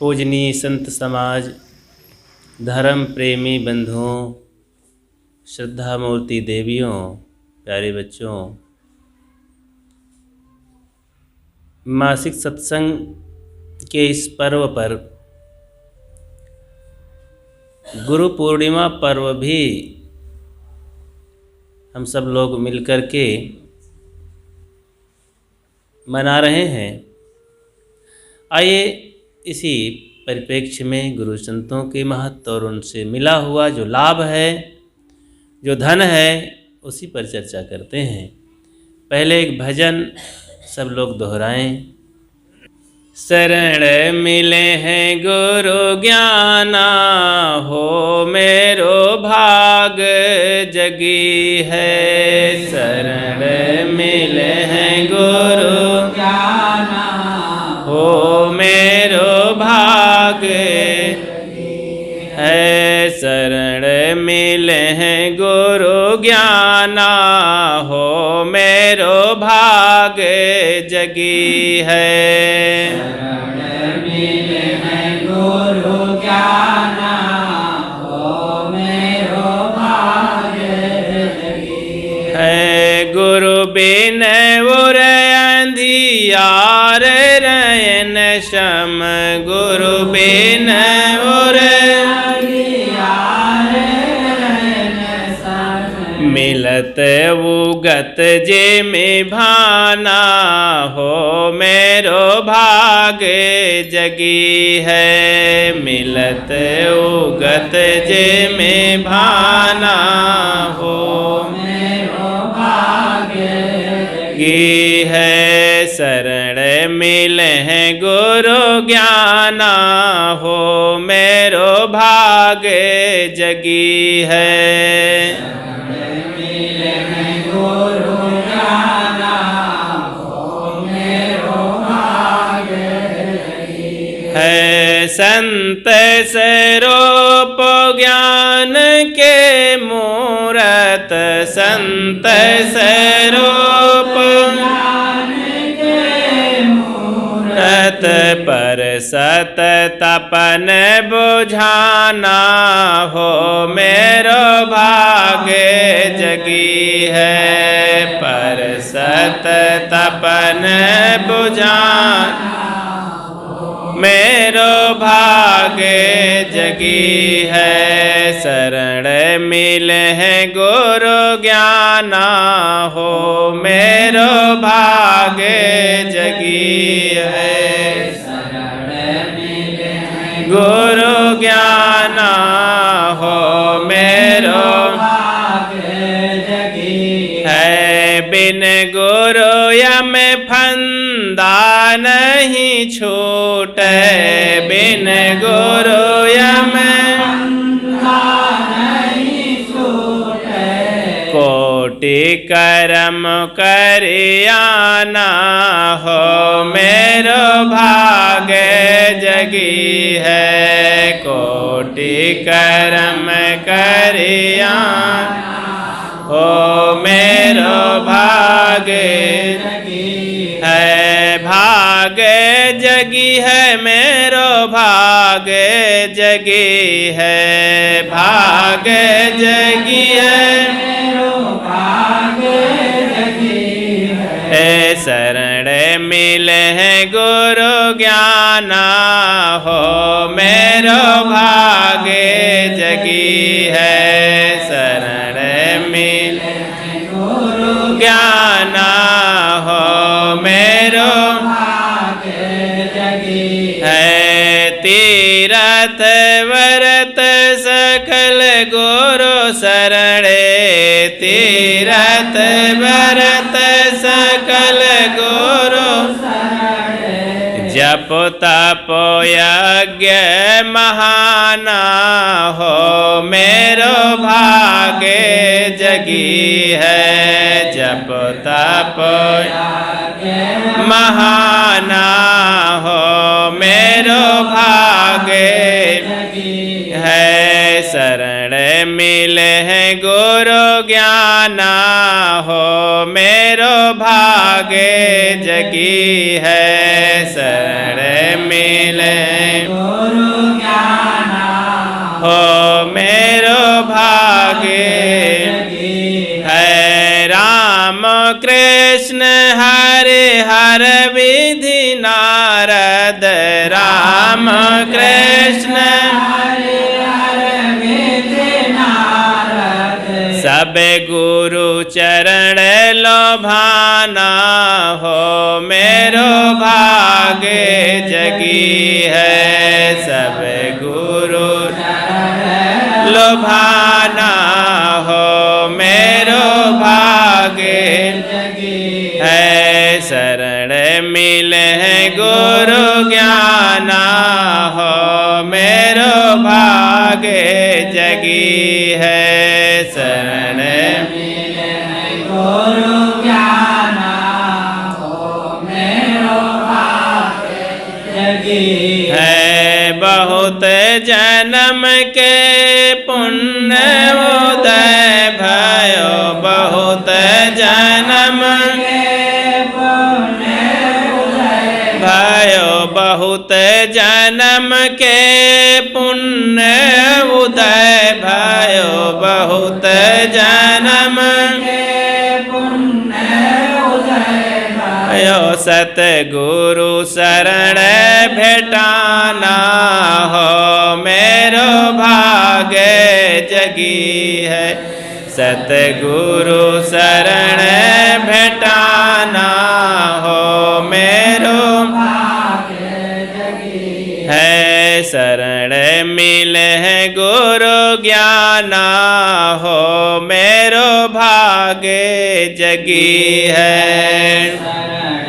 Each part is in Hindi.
पूजनीय संत समाज, धर्म प्रेमी बंधुओं, श्रद्धा मूर्ति देवियों, प्यारे बच्चों, मासिक सत्संग के इस पर्व पर गुरु पूर्णिमा पर्व भी हम सब लोग मिलकर के मना रहे हैं। आइए इसी परिप्रेक्ष्य में गुरु संतों के महत्व और उनसे मिला हुआ जो लाभ है, जो धन है, उसी पर चर्चा करते हैं। पहले एक भजन सब लोग दोहराएं। शरण मिले हैं गुरु ज्ञाना, हो मेरो भाग जगी है। शरण मिले हैं गुरु ज्ञाना, हो मेरो भाग है। शरण मिले हैं गुरु ज्ञाना, हो मेरो भाग जगी है। शरण मिले हैं गुरु ज्ञाना, हो मेरो भाग जगी है। गुरु बिन उर अंधियार रयन शम, गुरु बिन उर मिलत उगत जे में भाना, हो मेरो भाग जगी है। मिलत उगत जे में भाना, हो मेरो भाग जगी है। शरण मिले हैं गुरु ज्ञाना, हो मेरो भाग जगी है। संत स्वरूप ज्ञान के मूरत, संत स्वरूप ज्ञान के मूरत पर सत तपन बुझाना, हो मेरो भाग जगी है। पर सत तपन बुझाना, मेरो भाग जगी है। शरण मिले हैं गुरु ज्ञाना, हो मेरो भाग जगी है। शरण मिले हैं गुरु ज्ञाना, हो मेरो भाग जगी है। बिन गुरु यम फंदा नहीं छूटे, बिन गुरु यम फंदा नहीं छूटे। कोटि कर्म करियाना, हो मेरो भाग जगी है। कोटि कर्म करियाना, हो मेरो भाग जगी है। भाग जगी है, मेरो भाग जगी है। भाग जगी है, मेरो भाग जगी है। शरण मिले हैं गुरु ज्ञाना, हो मेरो भाग जगी है। शरण मिले हैं गुरु ज्ञाना, हो मेरो भाग जगी है। तीरथ व्रत सकल गुरु शरणे, तीरथ व्रत सकल गुरु जप तप यज्ञ महाना, हो मेरो भाग जगी है। जप तप महाना, हो मेरो भाग है। शरण मिले हैं गुरु ज्ञाना, हो मेरो भाग जगी है। शरण मिले हो मेरो भाग्य है। राम कृष्ण हरे हर विधि नारद, राम कृष्ण सब गुरु चरण लोभाना, हो मेरो भाग्य जगी है। सब गुरु लोभाना, हो मेरो भाग्य है। शरण मिले गुरु ज्ञाना, हो मेरो भाग्य जगी है। शरण मिले गुरु ज्ञाना, हो मेरो भाग्य जगी है। बहुत जन्म के पुण्य उदय भयो, बहुत जन्म भयो, बहुत जन्म के पुण्य उदय भयो, बहुत जन्म भयो। सतगुरु शरण भेटाना, हो मेरो भाग्य जगी है। सतगुरु शरण भेटाना, हो मेरो है। शरण मिले गुरु ज्ञाना, हो मेरो भाग्य जगी है। शरण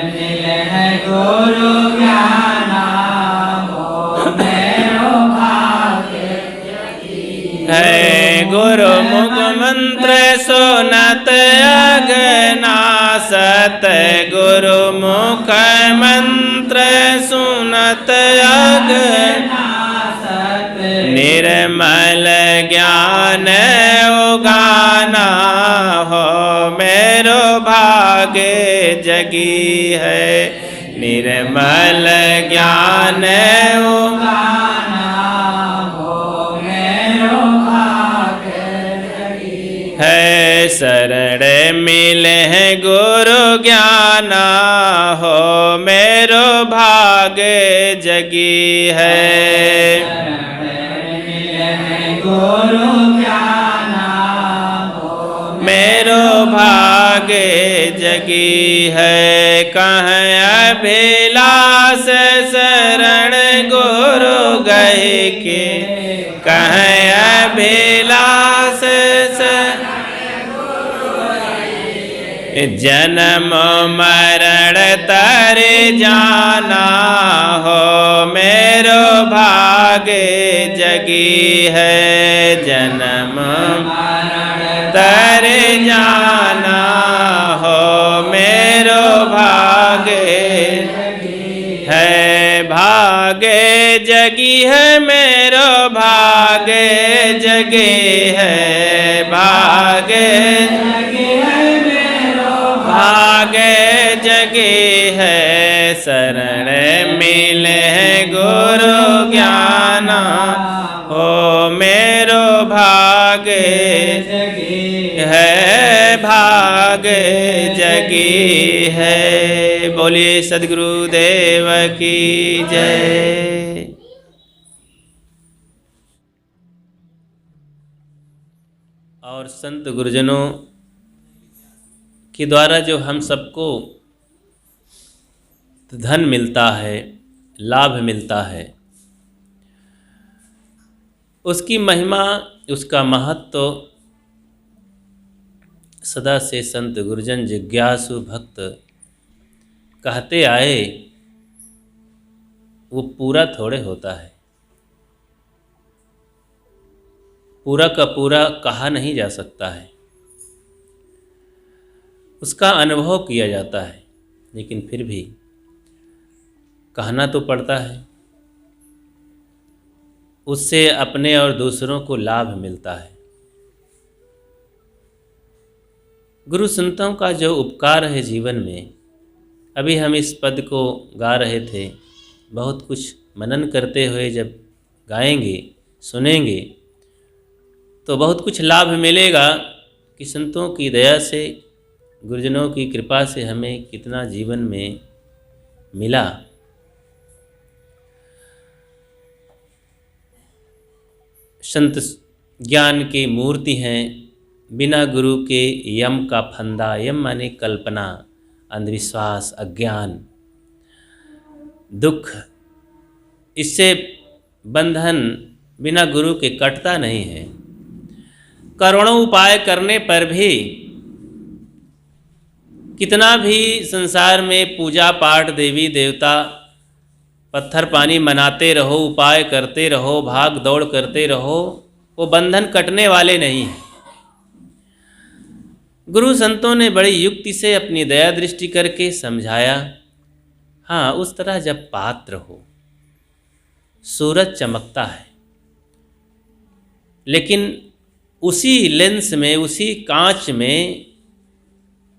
मिले गुरु ज्ञाना, हो मेरो भाग्य जगी है। गुरु मुख मंत्र सुनत अगना, सत गुरु मुख मंत्र सुनत अगना, निर्मल ज्ञान उगाना, हो मेरो भाग्य जगी है। निर्मल ज्ञान उगाना, हो मेरो भाग्य जगी है। शरण मिले गुरु ज्ञाना, हो मेरो भाग्य जगी है। गुरु ज्ञाना, हो मेरो भाग्य जगी है। कह अभिलाष शरण गुरु गए के, कह अभिलाष जन्म मरण तर जाना, हो मेरो भाग्य जगी है। जन्म तर जाना, हो मेरो भाग्य है। भाग्य जगी है मेरो भाग्य जगी है। भाग्य भाग्य जगी है। शरण मिले गुरु ज्ञाना, हो मेरो भाग्य है। भाग्य जगी है। बोलिए सद्गुरु देव की जय। और संत गुरुजनों के द्वारा जो हम सबको धन मिलता है, लाभ मिलता है, उसकी महिमा, उसका महत्व सदा से संत गुरुजन जिज्ञासु भक्त कहते आए, वो पूरा थोड़े होता है। पूरा का पूरा कहा नहीं जा सकता है, उसका अनुभव किया जाता है, लेकिन फिर भी कहना तो पड़ता है। उससे अपने और दूसरों को लाभ मिलता है। गुरु संतों का जो उपकार है जीवन में, अभी हम इस पद को गा रहे थे, बहुत कुछ मनन करते हुए जब गाएंगे सुनेंगे तो बहुत कुछ लाभ मिलेगा कि संतों की दया से, गुरुजनों की कृपा से हमें कितना जीवन में मिला। संत ज्ञान की मूर्ति हैं, बिना गुरु के यम का फंदा, यम माने कल्पना, अंधविश्वास, अज्ञान, दुख, इससे बंधन बिना गुरु के कटता नहीं है। करोड़ों उपाय करने पर भी, कितना भी संसार में पूजा पाठ, देवी देवता, पत्थर पानी मनाते रहो, उपाय करते रहो, भाग दौड़ करते रहो, वो बंधन कटने वाले नहीं हैं। गुरु संतों ने बड़ी युक्ति से अपनी दया दृष्टि करके समझाया। हाँ, उस तरह जब पात्र हो, सूरज चमकता है, लेकिन उसी लेंस में, उसी कांच में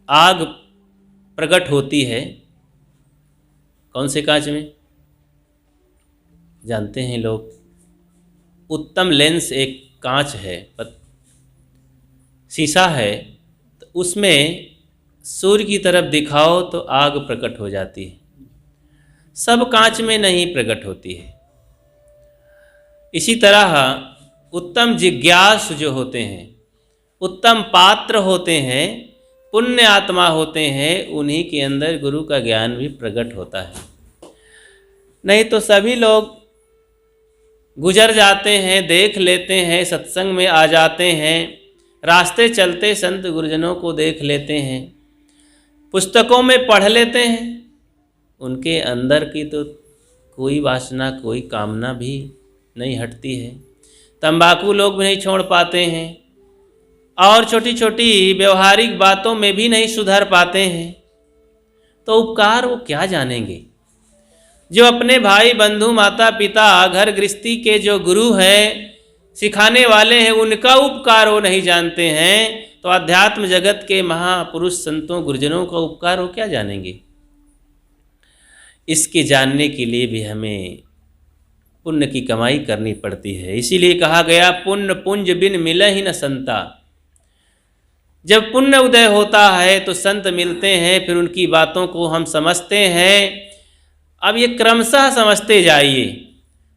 आग प्रकट होती है। कौन से कांच में जानते हैं लोग? उत्तम लेंस एक कांच है, शीशा है, तो उसमें सूर्य की तरफ दिखाओ तो आग प्रकट हो जाती है। सब कांच में नहीं प्रकट होती है। इसी तरह उत्तम जिज्ञासु जो होते हैं, उत्तम पात्र होते हैं, पुण्य आत्मा होते हैं, उन्हीं के अंदर गुरु का ज्ञान भी प्रकट होता है। नहीं तो सभी लोग गुजर जाते हैं, देख लेते हैं, सत्संग में आ जाते हैं, रास्ते चलते संत गुरुजनों को देख लेते हैं, पुस्तकों में पढ़ लेते हैं, उनके अंदर की तो कोई वासना, कोई कामना भी नहीं हटती है। तंबाकू लोग भी नहीं छोड़ पाते हैं, और छोटी छोटी व्यवहारिक बातों में भी नहीं सुधर पाते हैं। तो उपकार वो क्या जानेंगे? जो अपने भाई बंधु, माता पिता, घर गृहस्थी के जो गुरु हैं, सिखाने वाले हैं, उनका उपकार वो नहीं जानते हैं, तो अध्यात्म जगत के महापुरुष संतों गुरुजनों का उपकार वो क्या जानेंगे? इसके जानने के लिए भी हमें पुण्य की कमाई करनी पड़ती है। इसीलिए कहा गया, पुण्य पुंज बिन मिले ही न संता। जब पुण्य उदय होता है तो संत मिलते हैं, फिर उनकी बातों को हम समझते हैं। अब ये क्रमशः समझते जाइए।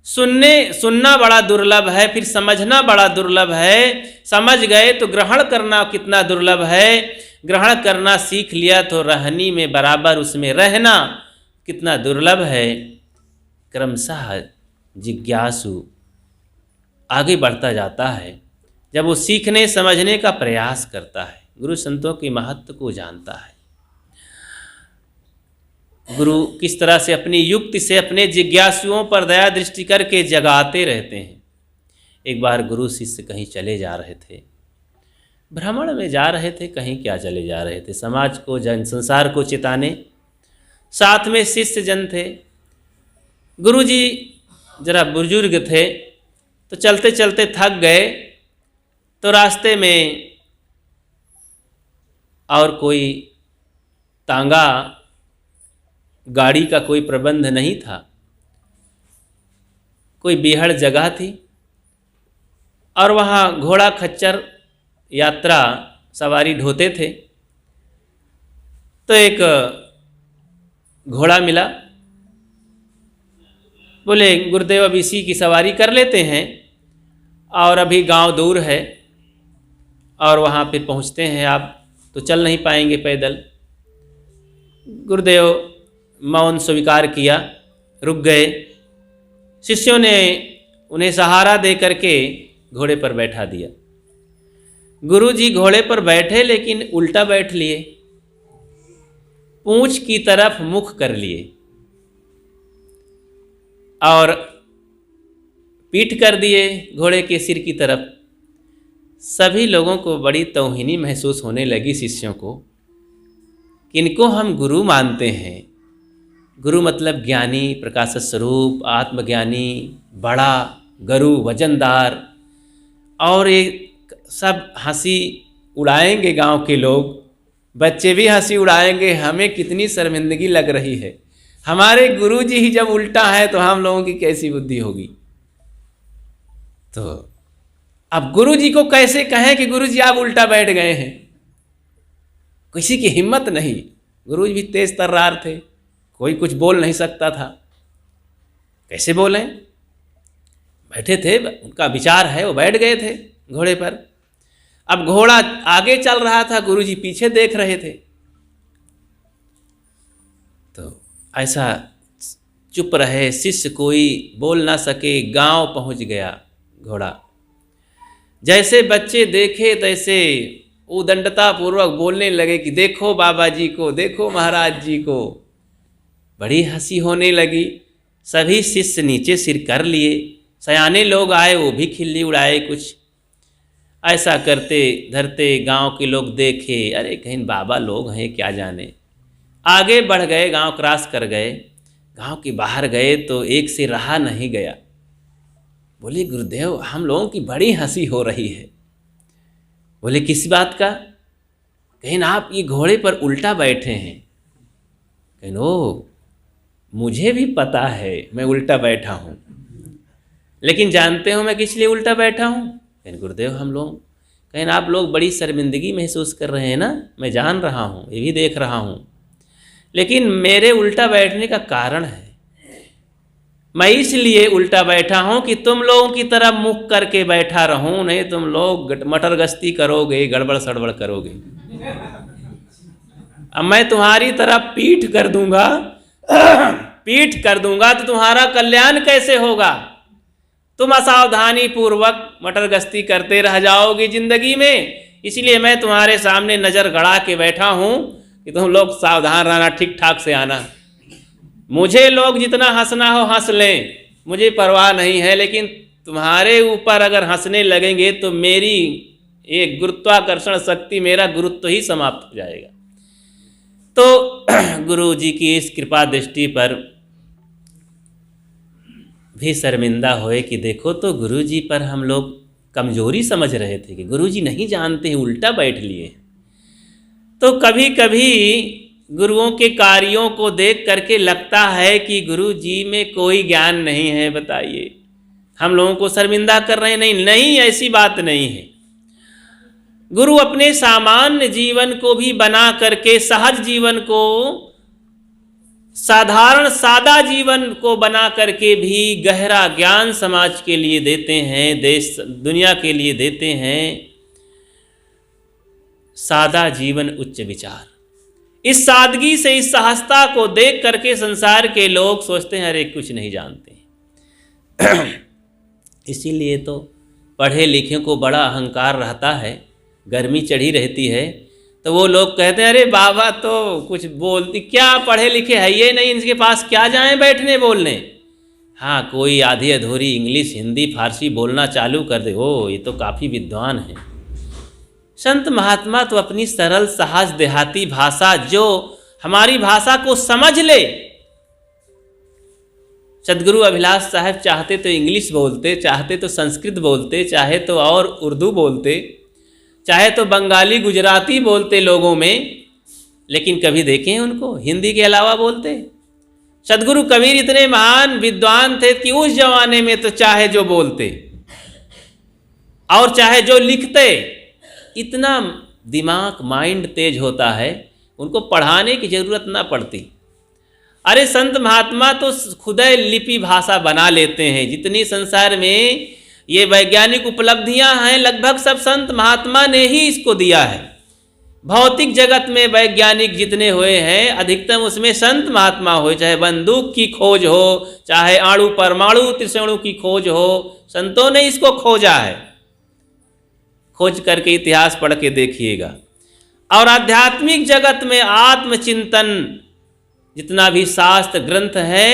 सुनना बड़ा दुर्लभ है, फिर समझना बड़ा दुर्लभ है। समझ गए तो ग्रहण करना कितना दुर्लभ है। ग्रहण करना सीख लिया तो रहनी में बराबर उसमें रहना कितना दुर्लभ है। क्रमशः जिज्ञासु आगे बढ़ता जाता है जब वो सीखने समझने का प्रयास करता है, गुरु संतों के महत्व को जानता है। गुरु किस तरह से अपनी युक्ति से अपने जिज्ञासुओं पर दया दृष्टि करके जगाते रहते हैं। एक बार गुरु शिष्य कहीं चले जा रहे थे, भ्रमण में जा रहे थे, कहीं क्या चले जा रहे थे, समाज को, जन संसार को चिताने। साथ में शिष्य जन थे। गुरु जी जरा बुजुर्ग थे, तो चलते चलते थक गए, तो रास्ते में और कोई तांगा गाड़ी का कोई प्रबंध नहीं था, कोई बीहड़ जगह थी, और वहाँ घोड़ा खच्चर यात्रा सवारी ढोते थे। तो एक घोड़ा मिला, बोले गुरुदेव अब इसी की सवारी कर लेते हैं, और अभी गांव दूर है और वहाँ फिर पहुँचते हैं, आप तो चल नहीं पाएंगे पैदल। गुरुदेव मौन स्वीकार किया, रुक गए। शिष्यों ने उन्हें सहारा दे करके घोड़े पर बैठा दिया। गुरु जी घोड़े पर बैठे, लेकिन उल्टा बैठ लिए, पूंछ की तरफ मुख कर लिए और पीठ कर दिए घोड़े के सिर की तरफ। सभी लोगों को बड़ी तौहीनी महसूस होने लगी, शिष्यों को, कि इनको हम गुरु मानते हैं। गुरु मतलब ज्ञानी, प्रकाश स्वरूप, आत्मज्ञानी, बड़ा गुरु, वजनदार। और ये सब हंसी उड़ाएंगे, गांव के लोग, बच्चे भी हंसी उड़ाएंगे। हमें कितनी शर्मिंदगी लग रही है, हमारे गुरु जी ही जब उल्टा है तो हम लोगों की कैसी बुद्धि होगी। तो अब गुरु जी को कैसे कहें कि गुरु जी आप उल्टा बैठ गए हैं, किसी की हिम्मत नहीं। गुरु जी भी तेज तर्रार थे, कोई कुछ बोल नहीं सकता था, कैसे बोलें। बैठे थे, उनका विचार है, वो बैठ गए थे घोड़े पर। अब घोड़ा आगे चल रहा था, गुरु जी पीछे देख रहे थे। तो ऐसा चुप रहे, शिष्य कोई बोल ना सके। गांव पहुंच गया घोड़ा। जैसे बच्चे देखे तैसे उदंडता पूर्वक बोलने लगे कि देखो बाबा जी को, देखो महाराज जी को। बड़ी हंसी होने लगी। सभी शिष्य नीचे सिर कर लिए। सयाने लोग आए, वो भी खिल्ली उड़ाए कुछ। ऐसा करते धरते गांव के लोग देखे, अरे कहीं बाबा लोग हैं क्या जाने। आगे बढ़ गए, गांव क्रॉस कर गए। गांव के बाहर गए तो एक से रहा नहीं गया। बोले गुरुदेव हम लोगों की बड़ी हंसी हो रही है। बोले किस बात का? कहीं आप ये घोड़े पर उल्टा बैठे हैं। कहीं ओ मुझे भी पता है मैं उल्टा बैठा हूँ, लेकिन जानते हो मैं किस लिए उल्टा बैठा हूँ? कहीं गुरुदेव हम लोग, कहीं आप लोग बड़ी शर्मिंदगी महसूस कर रहे हैं ना, मैं जान रहा हूँ, ये भी देख रहा हूँ, लेकिन मेरे उल्टा बैठने का कारण है। मैं इसलिए उल्टा बैठा हूँ कि तुम लोगों की तरफ मुख करके बैठा रहूं, नहीं तुम लोग मटर गश्ती करोगे, गड़बड़ सड़बड़ करोगे। अब मैं तुम्हारी तरफ पीठ कर दूंगा पीठ कर दूंगा तो तुम्हारा कल्याण कैसे होगा? तुम असावधानी पूर्वक मटर गश्ती करते रह जाओगे जिंदगी में। इसलिए मैं तुम्हारे सामने नज़र गड़ा के बैठा हूँ कि तुम लोग सावधान रहना, ठीक ठाक से आना। मुझे लोग जितना हंसना हो हंस लें, मुझे परवाह नहीं है, लेकिन तुम्हारे ऊपर अगर हंसने लगेंगे तो मेरी एक गुरुत्वाकर्षण शक्ति, मेरा गुरुत्व ही समाप्त हो जाएगा। तो गुरु जी की इस कृपा दृष्टि पर भी शर्मिंदा हुए कि देखो तो गुरु जी पर हम लोग कमजोरी समझ रहे थे कि गुरु जी नहीं जानते हैं, उल्टा बैठ लिए। तो कभी कभी गुरुओं के कार्यों को देख करके लगता है कि गुरु जी में कोई ज्ञान नहीं है। बताइए, हम लोगों को शर्मिंदा कर रहे हैं? नहीं, ऐसी बात नहीं है। गुरु अपने सामान्य जीवन को भी बना करके, सहज जीवन को, साधारण सादा जीवन को बना करके भी गहरा ज्ञान समाज के लिए देते हैं, देश दुनिया के लिए देते हैं। सादा जीवन उच्च विचार, इस सादगी से, इस सहजता को देख करके संसार के लोग सोचते हैं अरे कुछ नहीं जानते। इसीलिए तो पढ़े लिखे को बड़ा अहंकार रहता है, गर्मी चढ़ी रहती है तो वो लोग कहते हैं अरे बाबा तो कुछ बोलती, क्या पढ़े लिखे है ये नहीं, इनके पास क्या जाएं बैठने बोलने। हाँ, कोई आधी अधूरी इंग्लिश हिंदी फारसी बोलना चालू कर दे, ओ ये तो काफ़ी विद्वान है। संत महात्मा तो अपनी सरल सहज देहाती भाषा, जो हमारी भाषा को समझ ले। सदगुरु अभिलाष साहब चाहते तो इंग्लिश बोलते, चाहते तो संस्कृत बोलते, चाहे तो और उर्दू बोलते, चाहे तो बंगाली गुजराती बोलते लोगों में, लेकिन कभी देखें उनको हिंदी के अलावा बोलते? सदगुरु कबीर इतने महान विद्वान थे कि उस जमाने में तो चाहे जो बोलते और चाहे जो लिखते, इतना दिमाग माइंड तेज होता है, उनको पढ़ाने की जरूरत ना पड़ती। अरे संत महात्मा तो खुदे लिपि भाषा बना लेते हैं। जितनी संसार में ये वैज्ञानिक उपलब्धियां हैं, लगभग सब संत महात्मा ने ही इसको दिया है। भौतिक जगत में वैज्ञानिक जितने हुए हैं, अधिकतम उसमें संत महात्मा हुए। चाहे बंदूक की खोज हो, चाहे अणु परमाणु त्रिशणु की खोज हो, संतों ने इसको खोजा है। खोज करके इतिहास पढ़ के देखिएगा। और आध्यात्मिक जगत में आत्मचिंतन जितना भी शास्त्र ग्रंथ है,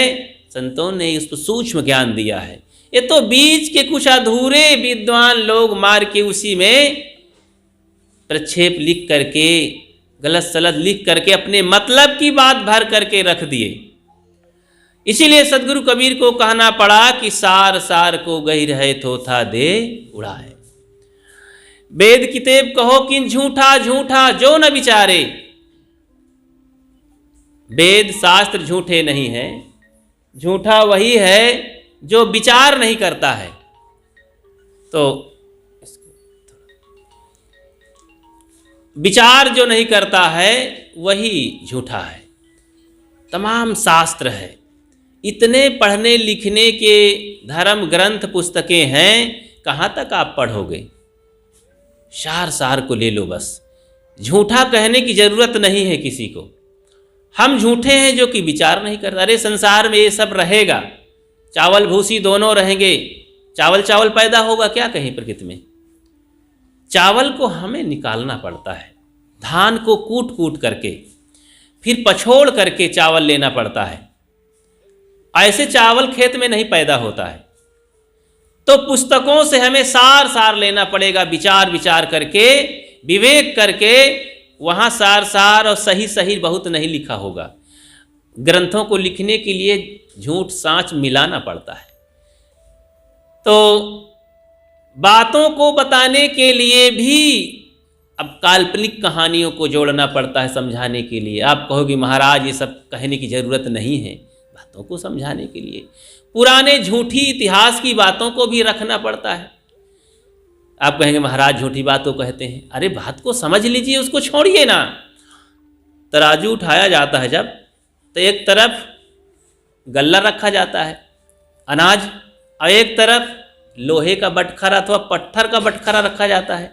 संतों ने उसको सूक्ष्म ज्ञान दिया है। ये तो बीच के कुछ अधूरे विद्वान लोग मार के उसी में प्रक्षेप लिख करके, गलत सलत लिख करके अपने मतलब की बात भर करके रख दिए। इसीलिए सदगुरु कबीर को कहना पड़ा कि सार सार को गही रहे थोथा दे उड़ाए। वेद किताब कहो किन झूठा झूठा जो न विचारे। वेद शास्त्र झूठे नहीं है, झूठा वही है जो विचार नहीं करता है। तो विचार जो नहीं करता है वही झूठा है। तमाम शास्त्र है, इतने पढ़ने लिखने के धर्म ग्रंथ पुस्तकें हैं, कहाँ तक आप पढ़ोगे? सार सार को ले लो बस। झूठा कहने की ज़रूरत नहीं है किसी को। हम झूठे हैं जो कि विचार नहीं करते। अरे संसार में ये सब रहेगा, चावल भूसी दोनों रहेंगे। चावल चावल पैदा होगा क्या कहीं प्रकृति में? चावल को हमें निकालना पड़ता है, धान को कूट कूट करके, फिर पछोड़ करके चावल लेना पड़ता है। ऐसे चावल खेत में नहीं पैदा होता है। तो पुस्तकों से हमें सार सार लेना पड़ेगा, विचार विचार करके, विवेक करके। वहाँ सार सार और सही सही बहुत नहीं लिखा होगा। ग्रंथों को लिखने के लिए झूठ सांच मिलाना पड़ता है। तो बातों को बताने के लिए भी अब काल्पनिक कहानियों को जोड़ना पड़ता है समझाने के लिए। आप कहोगे महाराज ये सब कहने की ज़रूरत नहीं है, बातों को समझाने के लिए पुराने झूठी इतिहास की बातों को भी रखना पड़ता है। आप कहेंगे महाराज झूठी बातों कहते हैं। अरे बात को समझ लीजिए, उसको छोड़िए ना। तराजू उठाया जाता है जब, तो एक तरफ गल्ला रखा जाता है अनाज, और एक तरफ लोहे का बटखरा अथवा पत्थर का बटखरा रखा जाता है।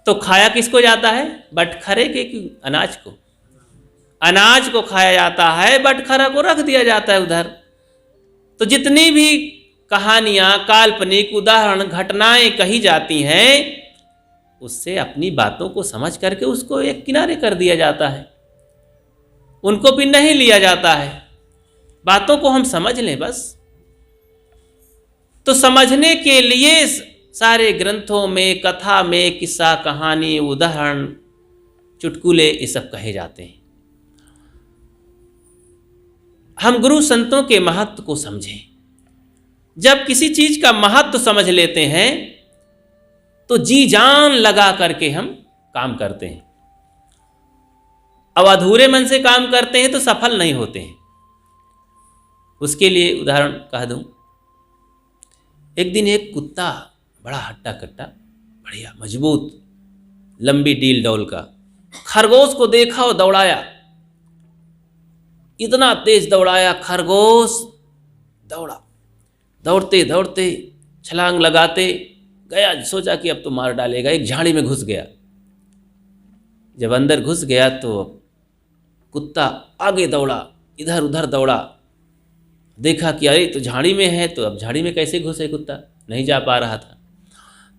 तो खाया किसको जाता है? बटखरे के कि अनाज को? अनाज को खाया जाता है, बटखरा को रख दिया जाता है उधर। तो जितनी भी कहानियाँ, काल्पनिक उदाहरण, घटनाएं कही जाती हैं, उससे अपनी बातों को समझ करके उसको एक किनारे कर दिया जाता है, उनको भी नहीं लिया जाता है। बातों को हम समझ लें बस। तो समझने के लिए सारे ग्रंथों में, कथा में, किस्सा कहानी, उदाहरण, चुटकुले ये सब कहे जाते हैं। हम गुरु संतों के महत्व को समझें। जब किसी चीज का महत्व समझ लेते हैं तो जी जान लगा करके हम काम करते हैं। अब अधूरे मन से काम करते हैं तो सफल नहीं होते हैं। उसके लिए उदाहरण कह दूं, एक दिन एक कुत्ता बड़ा हट्टा कट्टा, बढ़िया मजबूत, लंबी डील डौल का, खरगोश को देखा और दौड़ाया। इतना तेज दौड़ाया, खरगोश दौड़ा, दौड़ते दौड़ते छलांग लगाते गया। सोचा कि अब तो मार डालेगा, एक झाड़ी में घुस गया। जब अंदर घुस गया तो कुत्ता आगे दौड़ा, इधर उधर दौड़ा, देखा कि अरे तो झाड़ी में है, तो अब झाड़ी में कैसे घुसे कुत्ता? नहीं जा पा रहा था।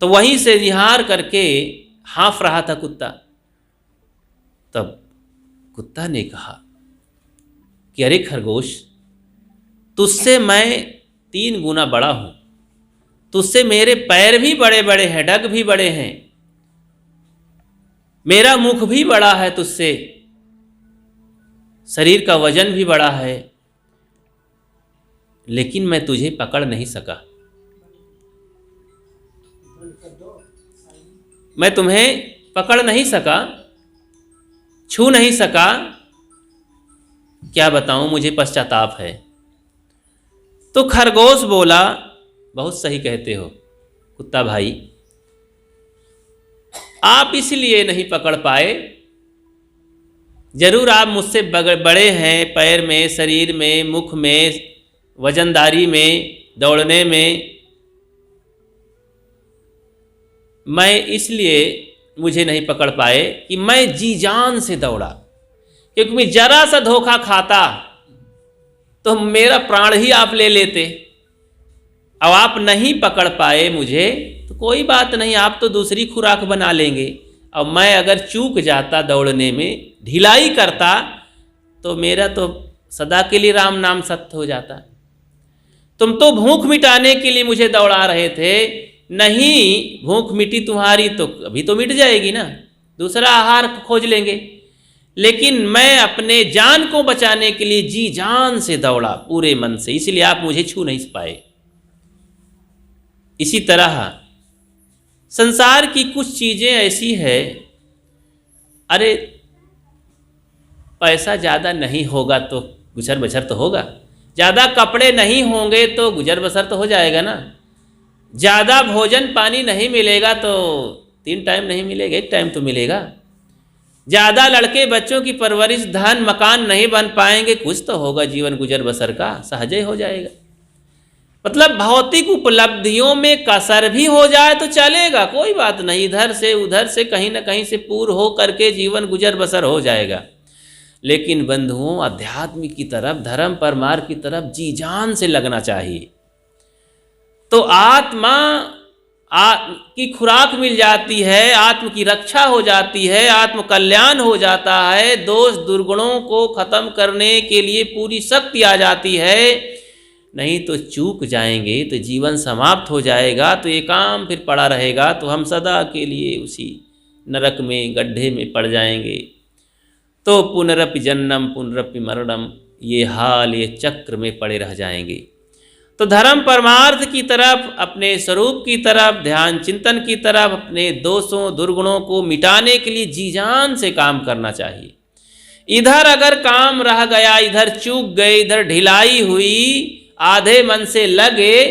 तो वहीं से निहार करके हाँफ रहा था कुत्ता। तब कुत्ता ने कहा कि अरे खरगोश, तुझसे मैं 3 गुना बड़ा हूं, तुझसे मेरे पैर भी बड़े बड़े हैं, डग भी बड़े हैं, मेरा मुख भी बड़ा है तुझसे, शरीर का वजन भी बड़ा है, लेकिन मैं तुझे पकड़ नहीं सका। मैं तुम्हें पकड़ नहीं सका, छू नहीं सका। क्या बताऊं, मुझे पश्चाताप है। तो खरगोश बोला, बहुत सही कहते हो कुत्ता भाई, आप इसलिए नहीं पकड़ पाए, जरूर आप मुझसे बड़े हैं, पैर में, शरीर में, मुख में, वजनदारी में, दौड़ने में। मैं इसलिए मुझे नहीं पकड़ पाए कि मैं जी जान से दौड़ा, क्योंकि मैं जरा सा धोखा खाता तो मेरा प्राण ही आप ले लेते। अब आप नहीं पकड़ पाए मुझे तो कोई बात नहीं, आप तो दूसरी खुराक बना लेंगे। अब मैं अगर चूक जाता दौड़ने में, ढिलाई करता, तो मेरा तो सदा के लिए राम नाम सत्य हो जाता। तुम तो भूख मिटाने के लिए मुझे दौड़ा रहे थे, नहीं भूख मिटी तुम्हारी तो अभी तो मिट जाएगी ना, दूसरा आहार खोज लेंगे। लेकिन मैं अपने जान को बचाने के लिए जी जान से दौड़ा, पूरे मन से, इसलिए आप मुझे छू नहीं पाए। इसी तरह संसार की कुछ चीज़ें ऐसी है, अरे पैसा ज़्यादा नहीं होगा तो गुजर बसर तो होगा, ज़्यादा कपड़े नहीं होंगे तो गुजर बसर तो हो जाएगा ना। ज़्यादा भोजन पानी नहीं मिलेगा तो 3 टाइम नहीं मिलेगा, 1 टाइम तो मिलेगा। ज़्यादा लड़के बच्चों की परवरिश, धन मकान नहीं बन पाएंगे, कुछ तो होगा जीवन गुजर बसर का, सहज ही हो जाएगा। मतलब भौतिक उपलब्धियों में कसर भी हो जाए तो चलेगा, कोई बात नहीं, इधर से उधर से कहीं ना कहीं से पूर्ण हो करके जीवन गुजर बसर हो जाएगा। लेकिन बंधुओं, अध्यात्म की तरफ, धर्म परमार्थ की तरफ जी जान से लगना चाहिए। तो आत्मा की खुराक मिल जाती है, आत्म की रक्षा हो जाती है, आत्म कल्याण हो जाता है, दोष दुर्गुणों को खत्म करने के लिए पूरी शक्ति आ जाती है। नहीं तो चूक जाएंगे तो जीवन समाप्त हो जाएगा, तो ये काम फिर पड़ा रहेगा, तो हम सदा के लिए उसी नरक में, गड्ढे में पड़ जाएंगे। तो पुनरपि जन्म पुनरपि मरणम, ये हाल, ये चक्र में पड़े रह जाएंगे। तो धर्म परमार्थ की तरफ, अपने स्वरूप की तरफ, ध्यान चिंतन की तरफ, अपने दोषों दुर्गुणों को मिटाने के लिए जी जान से काम करना चाहिए। इधर अगर काम रह गया, इधर चूक गए, इधर ढिलाई हुई, आधे मन से लगे,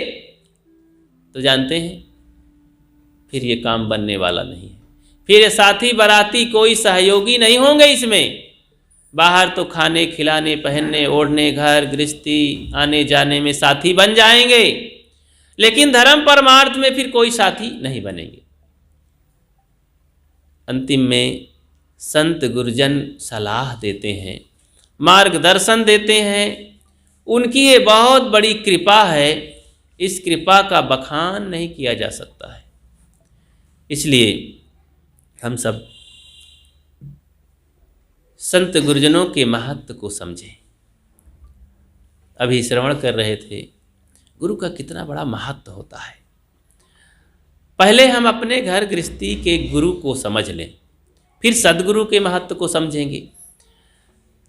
तो जानते हैं फिर ये काम बनने वाला नहीं है। फिर ये साथी बराती कोई सहयोगी नहीं होंगे इसमें। बाहर तो खाने खिलाने, पहनने ओढ़ने, घर गृहस्थी, आने जाने में साथी बन जाएंगे, लेकिन धर्म परमार्थ में फिर कोई साथी नहीं बनेंगे। अंतिम में संत गुरुजन सलाह देते हैं, मार्गदर्शन देते हैं। उनकी ये बहुत बड़ी कृपा है, इस कृपा का बखान नहीं किया जा सकता है। इसलिए हम सब संत गुरुजनों के महत्व को समझें। अभी श्रवण कर रहे थे गुरु का कितना बड़ा महत्व होता है। पहले हम अपने घर गृहस्थी के गुरु को समझ लें, फिर सद्गुरु के महत्व को समझेंगे।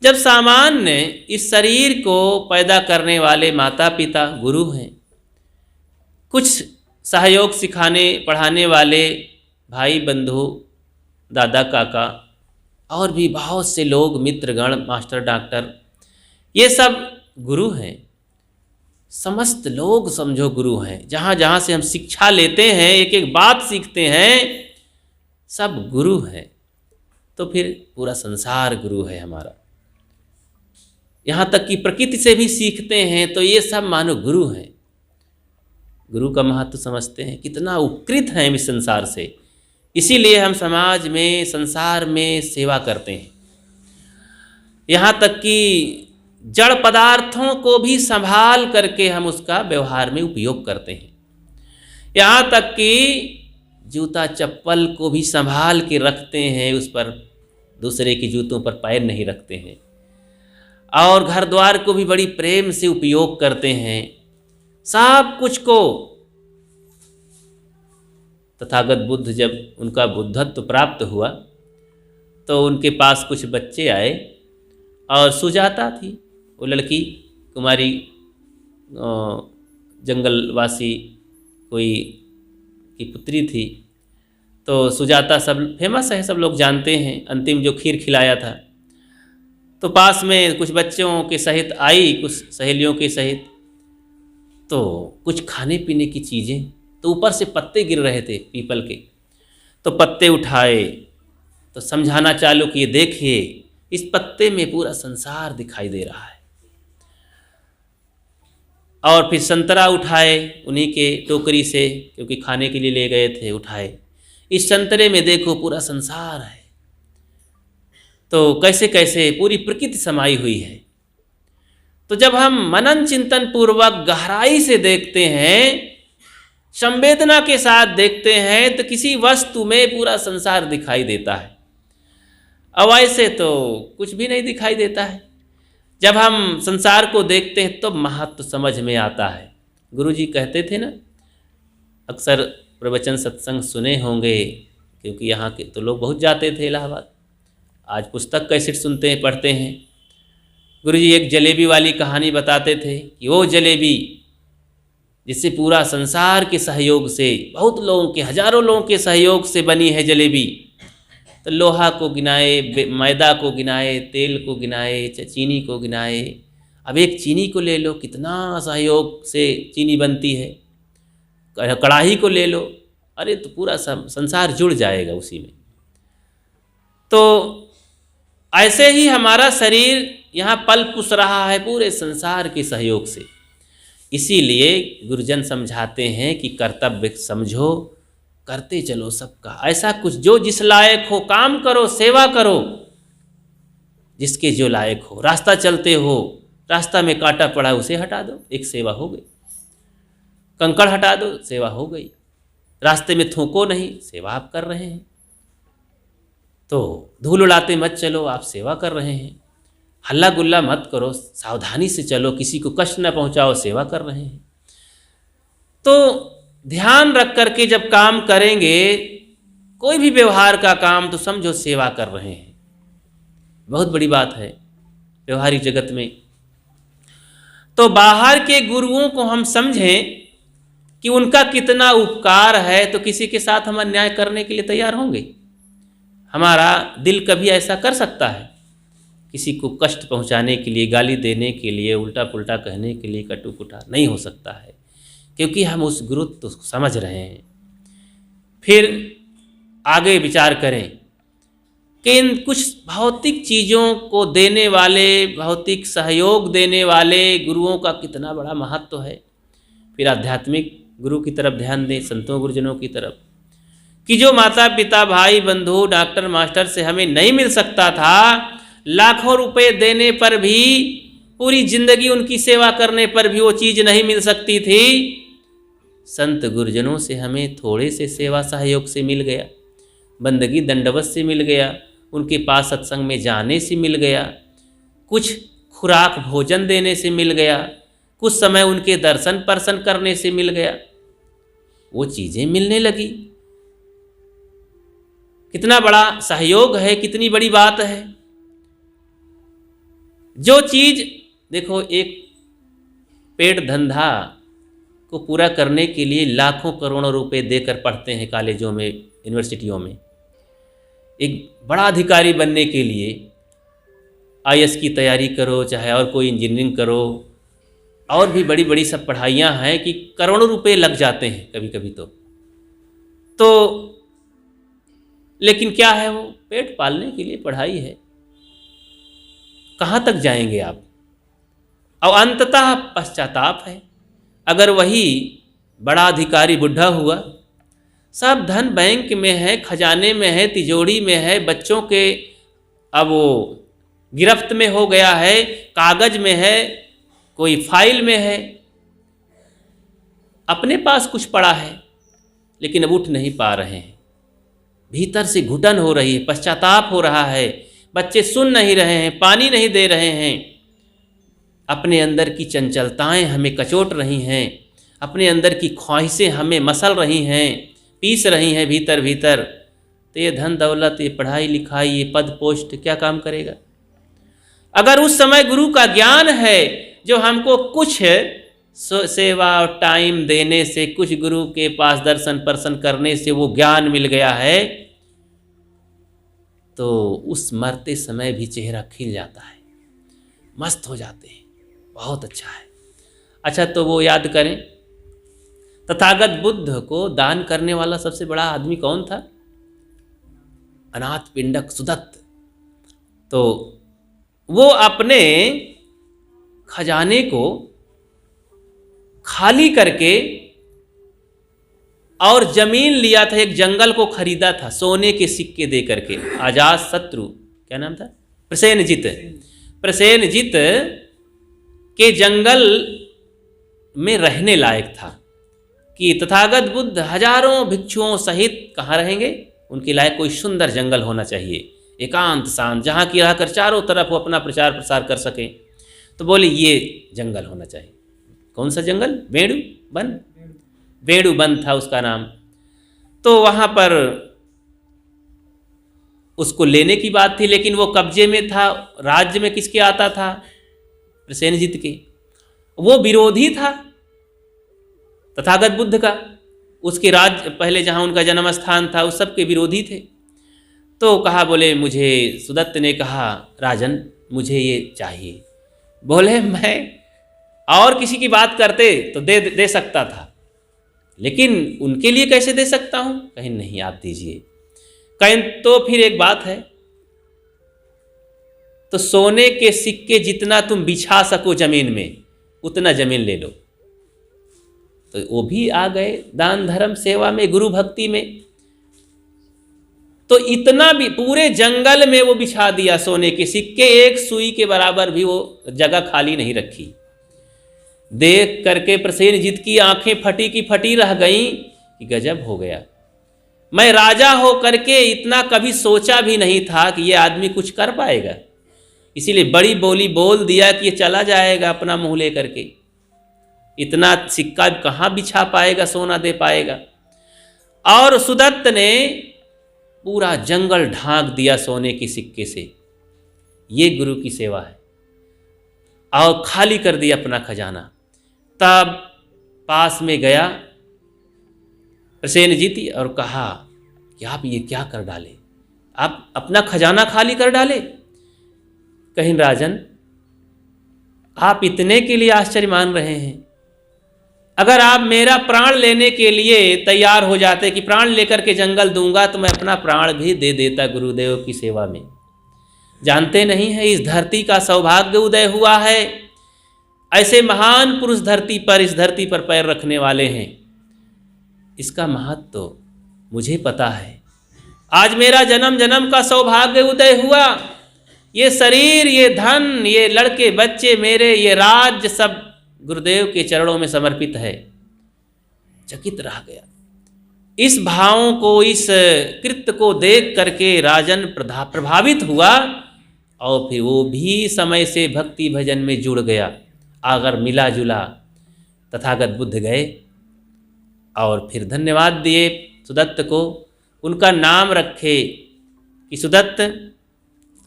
जब सामान्य इस शरीर को पैदा करने वाले माता पिता गुरु हैं, कुछ सहयोग सिखाने पढ़ाने वाले भाई बंधु, दादा काका और भी बहुत से लोग, मित्रगण, मास्टर डॉक्टर, ये सब गुरु हैं। समस्त लोग समझो गुरु हैं। जहाँ जहाँ से हम शिक्षा लेते हैं, एक एक बात सीखते हैं, सब गुरु हैं। तो फिर पूरा संसार गुरु है हमारा। यहाँ तक कि प्रकृति से भी सीखते हैं, तो ये सब मानो गुरु हैं। गुरु का महत्व समझते हैं, कितना उपकृत हैं इस संसार से। इसीलिए हम समाज में, संसार में सेवा करते हैं। यहाँ तक कि जड़ पदार्थों को भी संभाल करके हम उसका व्यवहार में उपयोग करते हैं। यहाँ तक कि जूता चप्पल को भी संभाल के रखते हैं, उस पर दूसरे के जूतों पर पैर नहीं रखते हैं। और घर द्वार को भी बड़ी प्रेम से उपयोग करते हैं। सब कुछ को तथागत बुद्ध जब उनका बुद्धत्व प्राप्त हुआ तो उनके पास कुछ बच्चे आए और सुजाता थी, वो लड़की कुमारी, जंगलवासी कोई की पुत्री थी। तो सुजाता सब फेमस है, सब लोग जानते हैं। अंतिम जो खीर खिलाया था, तो पास में कुछ बच्चों के सहित आई, कुछ सहेलियों के सहित। तो कुछ खाने पीने की चीज़ें, तो ऊपर से पत्ते गिर रहे थे पीपल के, तो पत्ते उठाए तो समझाना चालू किए, देखिए इस पत्ते में पूरा संसार दिखाई दे रहा है। और फिर संतरा उठाए उन्हीं के टोकरी से, क्योंकि खाने के लिए ले गए थे, उठाए, इस संतरे में देखो पूरा संसार है। तो कैसे कैसे पूरी प्रकृति समाई हुई है। तो जब हम मनन चिंतन पूर्वक गहराई से देखते हैं, संवेदना के साथ देखते हैं, तो किसी वस्तु में पूरा संसार दिखाई देता है। अब ऐसे तो कुछ भी नहीं दिखाई देता है। जब हम संसार को देखते हैं तो महत्व समझ में आता है। गुरुजी कहते थे ना, अक्सर प्रवचन सत्संग सुने होंगे, क्योंकि यहाँ के तो लोग बहुत जाते थे इलाहाबाद। आज पुस्तक कैसेट सुनते हैं, पढ़ते हैं। गुरुजी एक जलेबी वाली कहानी बताते थे कि वो जलेबी जिससे पूरा संसार के सहयोग से, बहुत लोगों के, हजारों लोगों के सहयोग से बनी है जलेबी। तो लोहा को गिनाए, मैदा को गिनाए, तेल को गिनाए, चीनी को गिनाए। अब एक चीनी को ले लो, कितना सहयोग से चीनी बनती है। कड़ाही को ले लो, अरे तो पूरा संसार जुड़ जाएगा उसी में। तो ऐसे ही हमारा शरीर यहाँ पल पुस रहा है पूरे संसार के सहयोग से। इसीलिए गुरुजन समझाते हैं कि कर्तव्य समझो, करते चलो सबका, ऐसा कुछ जो जिस लायक हो काम करो, सेवा करो जिसके जो लायक हो। रास्ता चलते हो, रास्ता में कांटा पड़ा उसे हटा दो, एक सेवा हो गई। कंकड़ हटा दो, सेवा हो गई। रास्ते में थूको नहीं, सेवा आप कर रहे हैं। तो धूल उड़ाते मत चलो, आप सेवा कर रहे हैं। हल्ला गुल्ला मत करो, सावधानी से चलो, किसी को कष्ट न पहुंचाओ, सेवा कर रहे हैं। तो ध्यान रख करके जब काम करेंगे, कोई भी व्यवहार का काम, तो समझो सेवा कर रहे हैं। बहुत बड़ी बात है व्यवहारिक जगत में। तो बाहर के गुरुओं को हम समझें कि उनका कितना उपकार है, तो किसी के साथ हम अन्याय करने के लिए तैयार होंगे? हमारा दिल कभी ऐसा कर सकता है? किसी को कष्ट पहुंचाने के लिए, गाली देने के लिए, उल्टा पुल्टा कहने के लिए, कटु कुटा नहीं हो सकता है, क्योंकि हम उस गुरुत्व को समझ रहे हैं। फिर आगे विचार करें कि इन कुछ भौतिक चीज़ों को देने वाले, भौतिक सहयोग देने वाले गुरुओं का कितना बड़ा महत्व है। फिर आध्यात्मिक गुरु की तरफ ध्यान दें, संतों गुरुजनों की तरफ, कि जो माता पिता भाई बंधु डॉक्टर मास्टर से हमें नहीं मिल सकता था, लाखों रुपए देने पर भी, पूरी जिंदगी उनकी सेवा करने पर भी वो चीज़ नहीं मिल सकती थी, संत गुरुजनों से हमें थोड़े से सेवा सहयोग से मिल गया, बंदगी दंडवत से मिल गया, उनके पास सत्संग में जाने से मिल गया, कुछ खुराक भोजन देने से मिल गया, कुछ समय उनके दर्शन पर्शन करने से मिल गया। वो चीज़ें मिलने लगी। कितना बड़ा सहयोग है, कितनी बड़ी बात है। जो चीज़ देखो, एक पेट धंधा को पूरा करने के लिए लाखों करोड़ों रुपए देकर पढ़ते हैं कॉलेजों में, यूनिवर्सिटियों में। एक बड़ा अधिकारी बनने के लिए आईएएस की तैयारी करो, चाहे और कोई इंजीनियरिंग करो, और भी बड़ी बड़ी सब पढ़ाइयाँ हैं कि करोड़ों रुपए लग जाते हैं कभी कभी। तो लेकिन क्या है, वो पेट पालने के लिए पढ़ाई है। कहाँ तक जाएंगे आप? और अंततः पश्चाताप है। अगर वही बड़ा अधिकारी बुढ़ा हुआ, सब धन बैंक में है, खजाने में है, तिजोरी में है, बच्चों के अब वो गिरफ्त में हो गया है, कागज में है, कोई फाइल में है, अपने पास कुछ पड़ा है, लेकिन अब उठ नहीं पा रहे हैं। भीतर से घुटन हो रही है, पश्चाताप हो रहा है, बच्चे सुन नहीं रहे हैं, पानी नहीं दे रहे हैं, अपने अंदर की चंचलताएं हमें कचोट रही हैं, अपने अंदर की ख्वाहिशें हमें मसल रही हैं, पीस रही हैं भीतर भीतर। तो ये धन दौलत, ये पढ़ाई लिखाई, ये पद पोस्ट क्या काम करेगा? अगर उस समय गुरु का ज्ञान है, जो हमको कुछ सेवा और टाइम देने से, कुछ गुरु के पास दर्शन पर्शन करने से वो ज्ञान मिल गया है, तो उस मरते समय भी चेहरा खिल जाता है, मस्त हो जाते हैं, बहुत अच्छा है। अच्छा, तो वो याद करें, तथागत बुद्ध को दान करने वाला सबसे बड़ा आदमी कौन था? अनाथ पिंडक सुदत्त। तो वो अपने खजाने को खाली करके और जमीन लिया था, एक जंगल को खरीदा था सोने के सिक्के दे करके। अजात शत्रु, क्या नाम था? प्रसेनजित। प्रसेनजित के जंगल में रहने लायक था कि तथागत बुद्ध हजारों भिक्षुओं सहित कहाँ रहेंगे, उनके लायक कोई सुंदर जंगल होना चाहिए, एकांत शांत, जहाँ की रहकर चारों तरफ वो अपना प्रचार प्रसार कर सकें। तो बोले ये जंगल होना चाहिए। कौन सा जंगल? वेणु वन। वेणु वन था उसका नाम। तो वहाँ पर उसको लेने की बात थी, लेकिन वो कब्जे में था। राज्य में किसके आता था? प्रसेनजित के। वो विरोधी था तथागत बुद्ध का। उसके राज्य पहले जहाँ उनका जन्म स्थान था, उस सब के विरोधी थे। तो कहा, बोले मुझे, सुदत्त ने कहा, राजन मुझे ये चाहिए। बोले मैं और किसी की बात करते तो दे सकता था, लेकिन उनके लिए कैसे दे सकता हूँ? कहीं नहीं, आप दीजिए। कहीं तो फिर एक बात है, तो सोने के सिक्के जितना तुम बिछा सको जमीन में उतना जमीन ले लो। तो वो भी आ गए दान धर्म सेवा में, गुरु भक्ति में। तो इतना भी पूरे जंगल में वो बिछा दिया सोने के सिक्के, एक सुई के बराबर भी वो जगह खाली नहीं रखी। देख करके प्रसेनजीत की आंखें फटी की फटी रह गईं कि गजब हो गया। मैं राजा हो करके इतना कभी सोचा भी नहीं था कि ये आदमी कुछ कर पाएगा। इसीलिए बड़ी बोली बोल दिया कि ये चला जाएगा अपना मुंह ले करके, इतना सिक्का कहाँ बिछा पाएगा, सोना दे पाएगा। और सुदत्त ने पूरा जंगल ढांक दिया सोने के सिक्के से। ये गुरु की सेवा है। और खाली कर दिया अपना खजाना। तब पास में गया प्रसेनजीत और कहा कि आप ये क्या कर डाले, आप अपना खजाना खाली कर डाले। कहीं राजन, आप इतने के लिए आश्चर्य मान रहे हैं? अगर आप मेरा प्राण लेने के लिए तैयार हो जाते कि प्राण लेकर के जंगल दूंगा, तो मैं अपना प्राण भी दे देता गुरुदेव की सेवा में। जानते नहीं है इस धरती का सौभाग्य उदय हुआ है, ऐसे महान पुरुष धरती पर, इस धरती पर पैर रखने वाले हैं। इसका महत्व तो मुझे पता है। आज मेरा जन्म जन्म का सौभाग्य उदय हुआ। ये शरीर, ये धन, ये लड़के बच्चे मेरे, ये राज्य सब गुरुदेव के चरणों में समर्पित है। चकित रह गया। इस भावों को, इस कृत्य को देख करके राजन प्रभावित हुआ और फिर वो भी समय से भक्ति भजन में जुड़ गया। अगर मिला जुला तथागत बुद्ध गए और फिर धन्यवाद दिए सुदत्त को। उनका नाम रखे कि सुदत्त,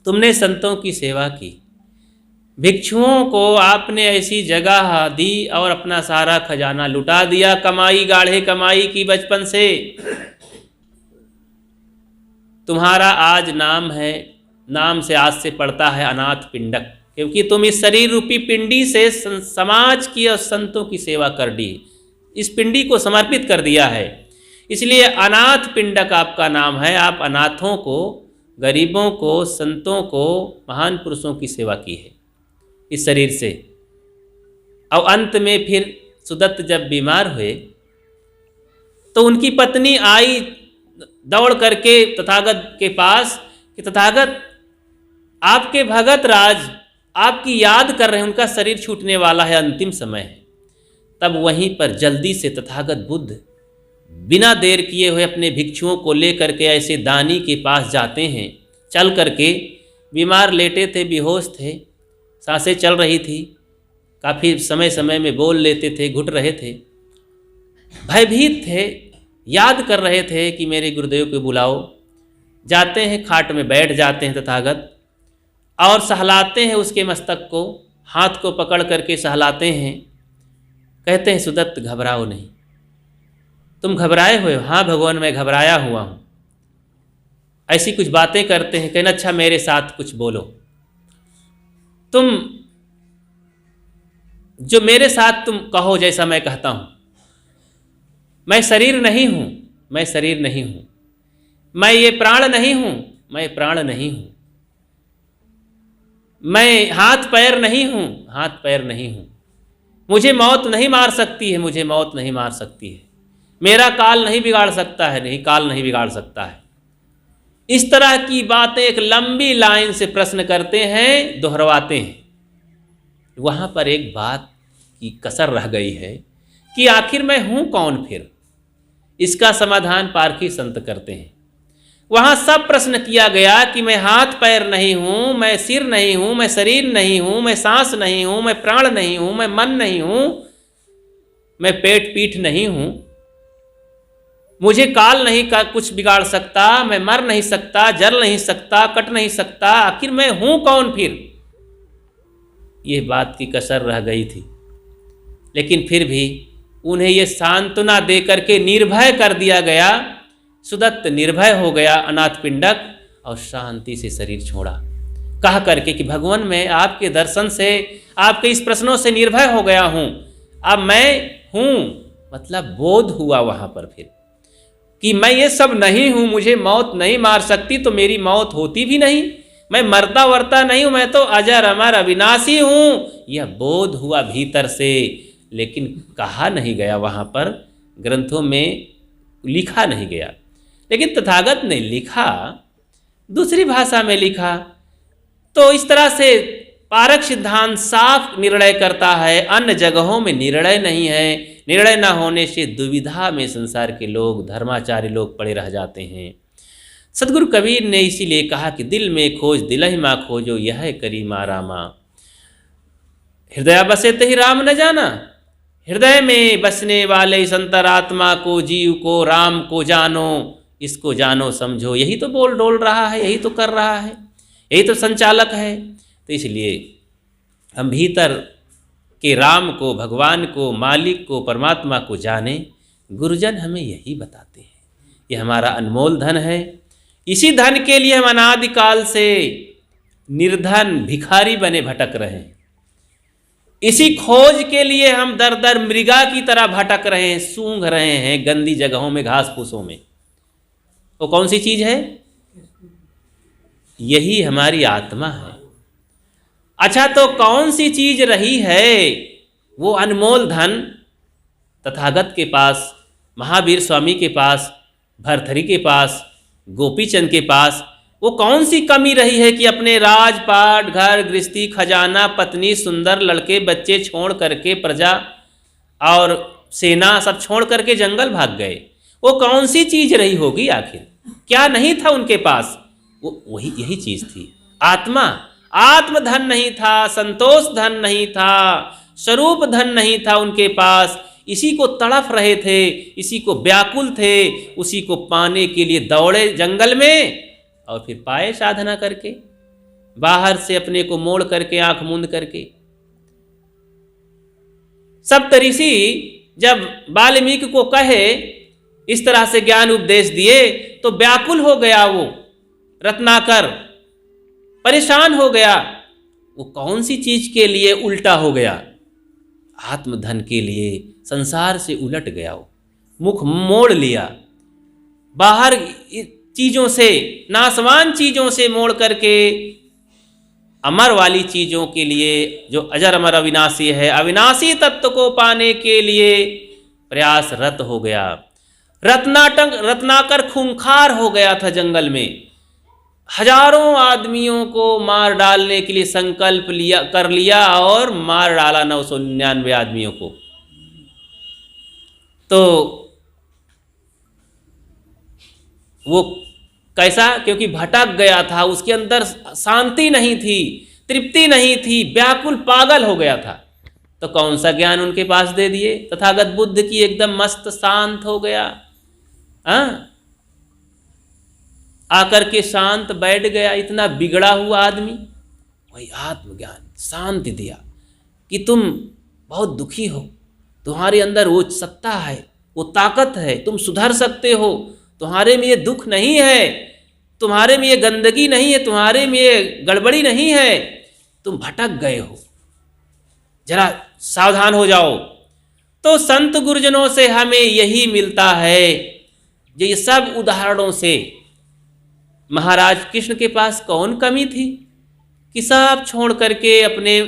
तुमने संतों की सेवा की, भिक्षुओं को आपने ऐसी जगह दी और अपना सारा खजाना लुटा दिया। कमाई गाढ़े कमाई की बचपन से। तुम्हारा आज नाम है, नाम से आज से पड़ता है अनाथ पिंडक, क्योंकि तुम इस शरीर रूपी पिंडी से समाज की और संतों की सेवा कर दी, इस पिंडी को समर्पित कर दिया है। इसलिए अनाथ पिंडक आपका नाम है। आप अनाथों को, गरीबों को, संतों को, महान पुरुषों की सेवा की है इस शरीर से। और अंत में फिर सुदत्त जब बीमार हुए तो उनकी पत्नी आई दौड़ करके तथागत के पास कि तथागत, आपके भगत राज आपकी याद कर रहे हैं, उनका शरीर छूटने वाला है, अंतिम समय है। तब वहीं पर जल्दी से तथागत बुद्ध बिना देर किए हुए अपने भिक्षुओं को लेकर के ऐसे दानी के पास जाते हैं। चल करके, बीमार लेटे थे, बेहोश थे, सांसें चल रही थी, काफ़ी समय समय में बोल लेते थे, घुट रहे थे, भयभीत थे, याद कर रहे थे कि मेरे गुरुदेव को बुलाओ। जाते हैं, खाट में बैठ जाते हैं तथागत और सहलाते हैं उसके मस्तक को, हाथ को पकड़ करके सहलाते हैं। कहते हैं सुदत्त, घबराओ नहीं। तुम घबराए हुए हो? हाँ भगवान, मैं घबराया हुआ हूँ। ऐसी कुछ बातें करते हैं। कहना, अच्छा मेरे साथ कुछ बोलो। तुम जो मेरे साथ तुम कहो जैसा मैं कहता हूँ। मैं शरीर नहीं हूँ, मैं शरीर नहीं हूँ। मैं ये प्राण नहीं हूँ, मैं प्राण नहीं हूँ। मैं हाथ पैर नहीं हूँ, हाथ पैर नहीं हूँ। मुझे मौत नहीं मार सकती है, मुझे मौत नहीं मार सकती है। मेरा काल नहीं बिगाड़ सकता है, नहीं, काल नहीं बिगाड़ सकता है। इस तरह की बातें एक लंबी लाइन से प्रश्न करते हैं, दोहरवाते हैं। वहाँ पर एक बात की कसर रह गई है कि आखिर मैं हूँ कौन फिर? इसका समाधान पारखी संत करते हैं। वहाँ सब प्रश्न किया गया कि मैं हाथ पैर नहीं हूँ, मैं सिर नहीं हूँ, मैं शरीर नहीं हूँ, मैं सांस नहीं हूँ, मैं प्राण नहीं हूँ, मैं मन नहीं हूँ, मैं पेट पीठ नहीं हूँ, मुझे काल नहीं का कुछ बिगाड़ सकता, मैं मर नहीं सकता, जल नहीं सकता, कट नहीं सकता। आखिर मैं हूँ कौन फिर? ये बात की कसर रह गई थी। लेकिन फिर भी उन्हें ये सांत्वना दे करके निर्भय कर दिया गया। सुदत्त निर्भय हो गया अनाथ पिंडक और शांति से शरीर छोड़ा, कह करके कि भगवान, मैं आपके दर्शन से, आपके इस प्रश्नों से निर्भय हो गया हूँ। अब मैं हूँ, मतलब बोध हुआ वहाँ पर फिर कि मैं ये सब नहीं हूँ, मुझे मौत नहीं मार सकती, तो मेरी मौत होती भी नहीं, मैं मरता वरता नहीं हूँ, मैं तो अजर अमर अविनाशी हूँ। यह बोध हुआ भीतर से, लेकिन कहा नहीं गया, वहाँ पर ग्रंथों में लिखा नहीं गया। लेकिन तथागत ने लिखा, दूसरी भाषा में लिखा। तो इस तरह से पारक सिद्धांत साफ निर्णय करता है, अन्य जगहों में निर्णय नहीं है। निर्णय न होने से दुविधा में संसार के लोग, धर्माचार्य लोग पड़े रह जाते हैं। सदगुरु कबीर ने इसीलिए कहा कि दिल में खोज दिलहि माँ खोजो, यह करी माँ रामा। हृदय बसे तहि राम न जाना, हृदय में बसने वाले इस अंतरात्मा को, जीव को, राम को जानो, इसको जानो समझो। यही तो बोल डोल रहा है, यही तो कर रहा है, यही तो संचालक है। तो इसलिए हम भीतर के राम को, भगवान को, मालिक को, परमात्मा को जाने। गुरुजन हमें यही बताते हैं। ये हमारा अनमोल धन है। इसी धन के लिए हम अनादिकाल से निर्धन भिखारी बने भटक रहे हैं। इसी खोज के लिए हम दर दर मृगा की तरह भटक रहे हैं, सूंघ रहे हैं गंदी जगहों में, घास फूसों में। वो कौन सी चीज है? यही हमारी आत्मा है। अच्छा, तो कौन सी चीज रही है वो अनमोल धन? तथागत के पास, महावीर स्वामी के पास, भरथरी के पास, गोपीचंद के पास वो कौन सी कमी रही है कि अपने राजपाट, घर गृहस्थी, खजाना, पत्नी, सुंदर लड़के बच्चे छोड़ करके, प्रजा और सेना सब छोड़ करके जंगल भाग गए? वो कौन सी चीज रही होगी आखिर? क्या नहीं था उनके पास? वो वही यही चीज थी, आत्मा। आत्मधन नहीं था, संतोष धन नहीं था, स्वरूप धन नहीं था उनके पास। इसी को तड़फ रहे थे, इसी को व्याकुल थे, उसी को पाने के लिए दौड़े जंगल में, और फिर पाए साधना करके, बाहर से अपने को मोड़ करके, आंख मूंद करके। सप्तऋषि जब वाल्मीकि को कहे, इस तरह से ज्ञान उपदेश दिए, तो व्याकुल हो गया वो रत्नाकर, परेशान हो गया। वो कौन सी चीज के लिए उल्टा हो गया? आत्मधन के लिए संसार से उलट गया, वो मुख मोड़ लिया, बाहर चीजों से, नासवान चीजों से मोड़ करके अमर वाली चीजों के लिए, जो अजर अमर अविनाशी है, अविनाशी तत्व को पाने के लिए प्रयासरत हो गया। रत्नाकर खूंखार हो गया था जंगल में, हजारों आदमियों को मार डालने के लिए संकल्प कर लिया और मार डाला 999 आदमियों को। तो वो कैसा? क्योंकि भटक गया था, उसके अंदर शांति नहीं थी, तृप्ति नहीं थी, व्याकुल पागल हो गया था। तो कौन सा ज्ञान उनके पास दे दिए? तथागत बुद्ध की एकदम मस्त शांत हो गया, आकर के शांत बैठ गया। इतना बिगड़ा हुआ आदमी, वही आत्मज्ञान शांति दिया कि तुम बहुत दुखी हो, तुम्हारे अंदर वो सत्ता है, वो ताकत है, तुम सुधर सकते हो, तुम्हारे में ये दुख नहीं है, तुम्हारे में ये गंदगी नहीं है, तुम्हारे में ये गड़बड़ी नहीं है, तुम भटक गए हो, जरा सावधान हो जाओ। तो संत गुरुजनों से हमें यही मिलता है। जो ये सब उदाहरणों से, महाराज कृष्ण के पास कौन कमी थी कि सब छोड़ करके अपने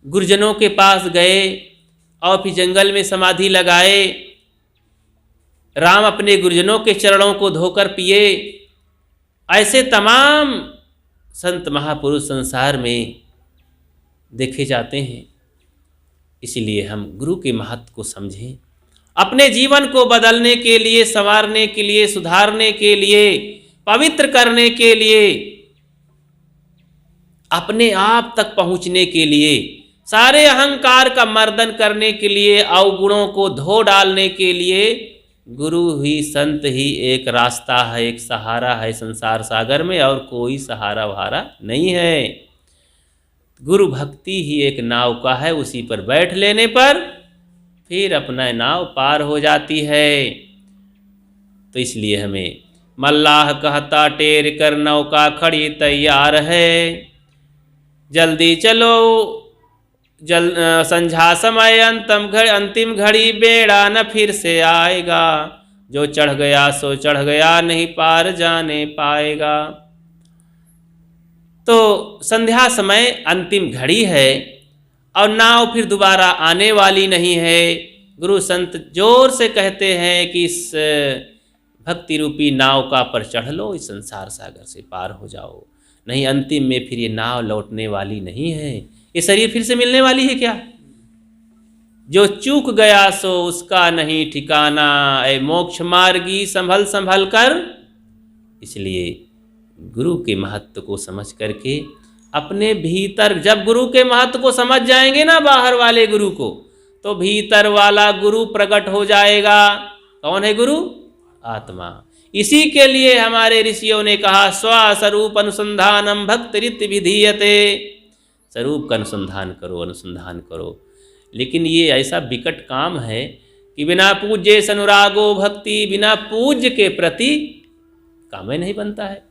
गुरुजनों के पास गए और फिर जंगल में समाधि लगाए। राम अपने गुरुजनों के चरणों को धोकर पिए। ऐसे तमाम संत महापुरुष संसार में देखे जाते हैं। इसलिए हम गुरु के महत्व को समझें, अपने जीवन को बदलने के लिए, संवारने के लिए, सुधारने के लिए, पवित्र करने के लिए, अपने आप तक पहुंचने के लिए, सारे अहंकार का मर्दन करने के लिए, अवगुणों को धो डालने के लिए गुरु ही, संत ही एक रास्ता है, एक सहारा है संसार सागर में, और कोई सहारा वहारा नहीं है। गुरु भक्ति ही एक नाव का है, उसी पर बैठ लेने पर फिर अपना नाव पार हो जाती है। तो इसलिए हमें मल्लाह कहता टेर कर नौका खड़ी तैयार है, जल्दी चलो संझा समय अंतिम घड़ी बेड़ा न फिर से आएगा, जो चढ़ गया सो चढ़ गया, नहीं पार जाने पाएगा। तो संध्या समय अंतिम घड़ी है और नाव फिर दोबारा आने वाली नहीं है। गुरु संत जोर से कहते हैं कि इस भक्ति रूपी नाव का पर चढ़ लो, इस संसार सागर से पार हो जाओ, नहीं अंतिम में फिर ये नाव लौटने वाली नहीं है, ये शरीर फिर से मिलने वाली है क्या? जो चूक गया सो उसका नहीं ठिकाना, ऐ मोक्ष मार्गी संभल संभल कर। इसलिए गुरु के महत्व को समझ करके अपने भीतर, जब गुरु के महत्व को समझ जाएंगे ना बाहर वाले गुरु को, तो भीतर वाला गुरु प्रकट हो जाएगा। कौन है गुरु? आत्मा। इसी के लिए हमारे ऋषियों ने कहा स्वस्वरूप अनुसंधानम भक्तिरिति विधीयते। स्वरूप का अनुसंधान करो, अनुसंधान करो। लेकिन ये ऐसा विकट काम है कि बिना पूज्य अनुरागो भक्ति, बिना पूज्य के प्रति काम ही नहीं बनता है।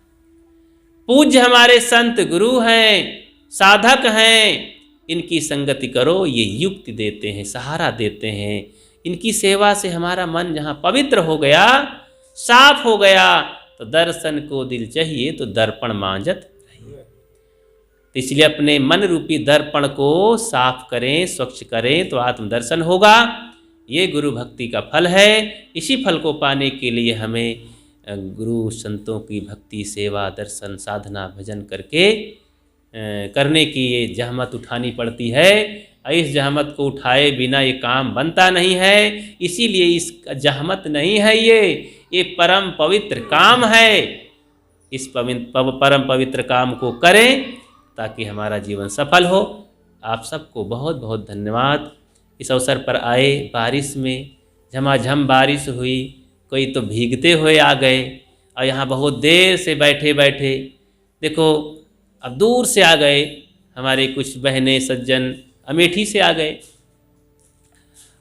पूज्य हमारे संत गुरु हैं, साधक हैं, इनकी संगति करो, ये युक्ति देते हैं, सहारा देते हैं। इनकी सेवा से हमारा मन जहाँ पवित्र हो गया, साफ हो गया, तो दर्शन को दिल चाहिए तो दर्पण मांजत रहिए। इसलिए अपने मन रूपी दर्पण को साफ करें, स्वच्छ करें, तो आत्मदर्शन होगा। ये गुरु भक्ति का फल है। इसी फल को पाने के लिए हमें गुरु संतों की भक्ति, सेवा, दर्शन, साधना, भजन करके करने की ये जहमत उठानी पड़ती है। इस जहमत को उठाए बिना ये काम बनता नहीं है। इसीलिए इस जहमत नहीं है, ये परम पवित्र काम है। इस परम पवित्र काम को करें ताकि हमारा जीवन सफल हो। आप सबको बहुत बहुत धन्यवाद। इस अवसर पर आए, बारिश में झमाझम बारिश हुई, कोई तो भीगते हुए आ गए, और यहाँ बहुत देर से बैठे बैठे देखो अब दूर से आ गए। हमारे कुछ बहनें सज्जन अमेठी से आ गए,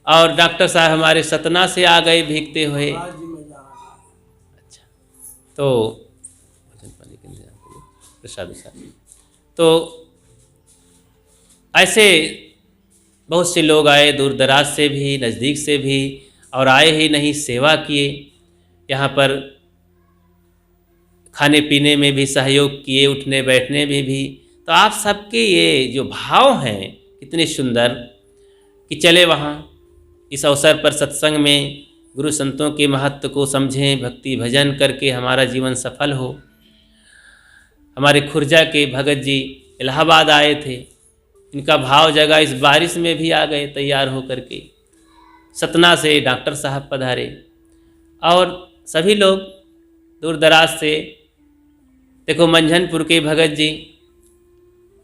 और डॉक्टर साहब हमारे सतना से आ गए भीगते हुए। अच्छा, तो प्रसाद तो ऐसे बहुत से लोग आए, दूर दराज से भी, नज़दीक से भी, और आए ही नहीं, सेवा किए। यहाँ पर खाने पीने में भी सहयोग किए, उठने बैठने में भी। तो आप सबके ये जो भाव हैं कितने सुंदर कि चले वहाँ इस अवसर पर सत्संग में गुरु संतों के महत्व को समझें, भक्ति भजन करके हमारा जीवन सफल हो। हमारे खुर्जा के भगत जी इलाहाबाद आए थे, इनका भाव जगह, इस बारिश में भी आ गए तैयार हो करके। सतना से डॉक्टर साहब पधारे, और सभी लोग दूर दराज से। देखो मंझनपुर के भगत जी,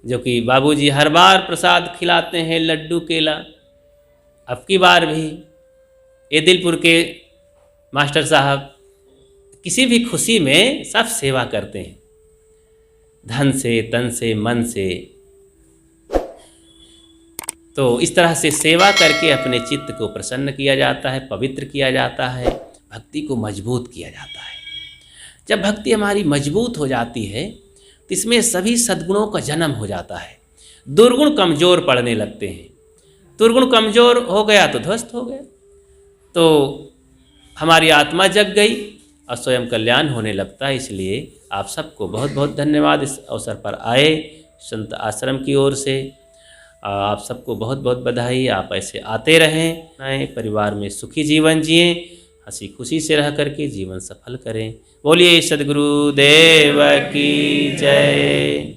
जो कि बाबूजी हर बार प्रसाद खिलाते हैं, लड्डू केला, अब की बार भी। एदिलपुर के मास्टर साहब किसी भी खुशी में सब सेवा करते हैं, धन से, तन से, मन से। तो इस तरह से सेवा करके अपने चित्त को प्रसन्न किया जाता है, पवित्र किया जाता है, भक्ति को मजबूत किया जाता है। जब भक्ति हमारी मजबूत हो जाती है तो इसमें सभी सद्गुणों का जन्म हो जाता है। दुर्गुण कमज़ोर पड़ने लगते हैं। दुर्गुण कमज़ोर हो गया तो ध्वस्त हो गया, तो हमारी आत्मा जग गई और स्वयं कल्याण होने लगता है। इसलिए आप सबको बहुत बहुत धन्यवाद। इस अवसर पर आए संत आश्रम की ओर से आप सबको बहुत बहुत बधाई। आप ऐसे आते रहें, नए परिवार में सुखी जीवन जिएं, हंसी खुशी से रह करके जीवन सफल करें। बोलिए सद्गुरु देव की जय।